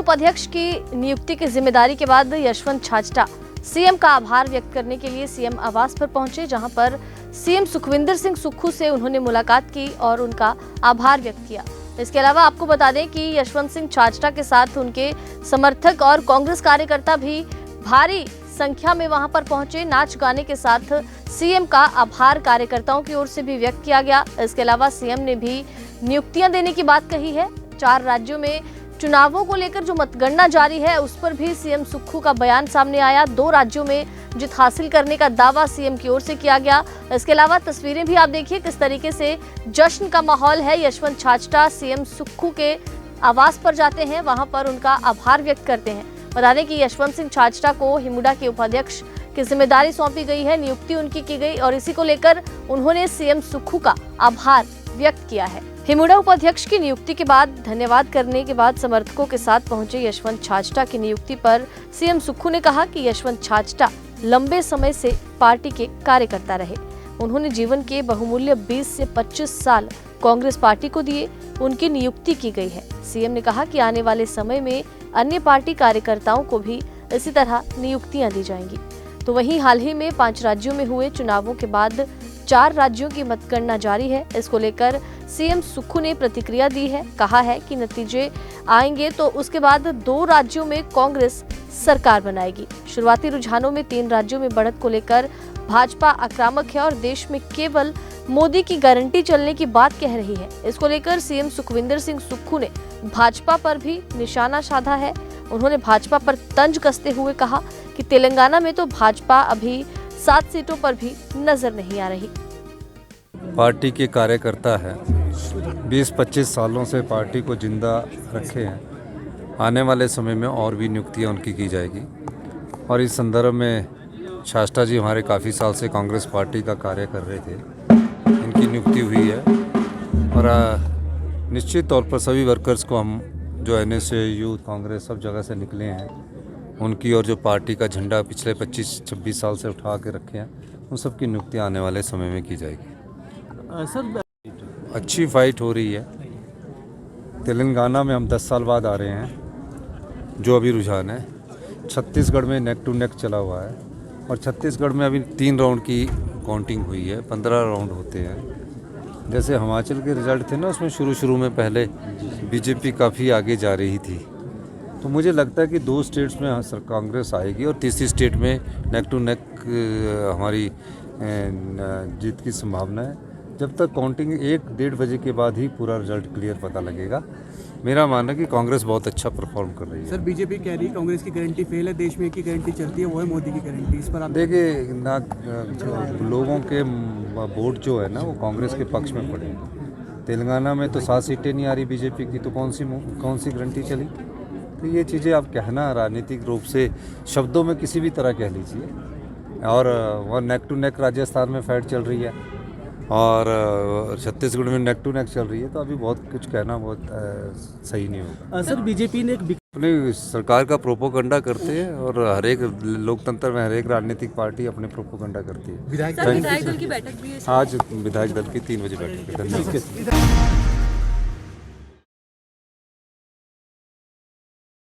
उपाध्यक्ष की नियुक्ति की जिम्मेदारी के बाद यशवंत छाजटा सीएम का आभार व्यक्त करने के लिए सीएम आवास पर पहुंचे, जहां पर सीएम सुखविंदर सिंह सुक्खू से उन्होंने मुलाकात की और उनका आभार व्यक्त किया। इसके अलावा आपको बता दें कि यशवंत सिंह छाजटा के साथ उनके समर्थक और कांग्रेस कार्यकर्ता भी भारी संख्या में वहां पर पहुंचे। नाच गाने के साथ सीएम का आभार कार्यकर्ताओं की ओर से भी व्यक्त किया गया। इसके अलावा सीएम ने भी नियुक्तियां देने की बात कही है। 4 राज्यों में चुनावों को लेकर जो मतगणना जारी है उस पर भी सीएम सुक्खू का बयान सामने आया। 2 राज्यों में जीत हासिल करने का दावा सीएम की ओर से किया गया। इसके अलावा तस्वीरें भी आप देखिए किस तरीके से जश्न का माहौल है। यशवंत छाजटा सीएम सुक्खू के आवास पर जाते हैं, वहां पर उनका आभार व्यक्त करते हैं। बता दें कि यशवंत सिंह छाजटा को हिमुडा के उपाध्यक्ष की जिम्मेदारी सौंपी गई है, नियुक्ति उनकी की गई और इसी को लेकर उन्होंने सीएम सुक्खू का आभार व्यक्त किया है। हिमुडा उपाध्यक्ष की नियुक्ति के बाद धन्यवाद करने के बाद समर्थकों के साथ पहुंचे यशवंत छाजटा की नियुक्ति पर सीएम सुक्खू ने कहा कि यशवंत छाजटा लंबे समय से पार्टी के कार्यकर्ता रहे। उन्होंने जीवन के बहुमूल्य 20 से 25 साल कांग्रेस पार्टी को दिए। उनकी नियुक्ति की गई है। सीएम ने कहा कि आने वाले समय में अन्य पार्टी कार्यकर्ताओं को भी इसी तरह नियुक्तियां दी जाएंगी। तो वहीं हाल ही में 5 राज्यों में हुए चुनावों के बाद 4 राज्यों की मतगणना जारी है। इसको लेकर सीएम सुक्खू ने प्रतिक्रिया दी है। कहा है कि नतीजे आएंगे तो उसके बाद 2 राज्यों में कांग्रेस सरकार बनाएगी। शुरुआती रुझानों में 3 राज्यों में बढ़त को लेकर भाजपा आक्रामक है और देश में केवल मोदी की गारंटी चलने की बात कह रही है। इसको लेकर सीएम सुखविंदर सिंह सुक्खू ने भाजपा पर भी निशाना साधा है। उन्होंने भाजपा पर तंज कसते हुए कहा कि तेलंगाना में तो भाजपा अभी 7 सीटों पर भी नजर नहीं आ रही। पार्टी के कार्यकर्ता है, 20-25 सालों से पार्टी को जिंदा रखे हैं। आने वाले समय में और भी नियुक्तियां उनकी की जाएगी और इस संदर्भ में छाजटा जी हमारे काफ़ी साल से कांग्रेस पार्टी का कार्य कर रहे थे, इनकी नियुक्ति हुई है और निश्चित तौर पर सभी वर्कर्स को हम जो NSA यूथ कांग्रेस सब जगह से निकले हैं उनकी और जो पार्टी का झंडा पिछले 25-26 साल से उठा के रखे हैं उन सब की नियुक्ति आने वाले समय में की जाएगी। सर अच्छी फाइट हो रही है। तेलंगाना में हम 10 साल बाद आ रहे हैं, जो अभी रुझान है। छत्तीसगढ़ में नेक टू नेक चला हुआ है और छत्तीसगढ़ में अभी 3 राउंड की काउंटिंग हुई है, 15 राउंड होते हैं। जैसे हिमाचल के रिजल्ट थे ना, उसमें शुरू में पहले बीजेपी काफ़ी आगे जा रही थी। तो मुझे लगता है कि 2 स्टेट्स में कांग्रेस आएगी और तीसरी स्टेट में नेक टू नेक हमारी जीत की संभावना है। जब तक काउंटिंग 1-1.5 बजे के बाद ही पूरा रिजल्ट क्लियर पता लगेगा। मेरा मानना है कि कांग्रेस बहुत अच्छा परफॉर्म कर रही है। सर बीजेपी कह रही है कांग्रेस की गारंटी फेल है, देश में एक ही गारंटी चलती है, वो है मोदी की गारंटी। इस पर आप देखिए ना, लोगों के वोट जो है ना वो कांग्रेस के पक्ष में पड़े। तेलंगाना में तो 7 सीटें नहीं आ रही बीजेपी की, तो कौन सी गारंटी चली। तो ये चीज़ें आप कहना राजनीतिक रूप से शब्दों में किसी भी तरह कह लीजिए। और वह नेक टू नेक राजस्थान में फाइट चल रही है और छत्तीसगढ़ में नेक टू नेक चल रही है। तो अभी बहुत कुछ कहना बहुत सही नहीं होगा। सर बीजेपी ने अपनी सरकार का प्रोपोगंडा करते हैं और हर एक लोकतंत्र में हर एक राजनीतिक पार्टी अपने प्रोपोगंडा करती है। विधायक दल की बैठक भी है आज विधायक दल की 3 बजे बैठक है। धन्यवाद।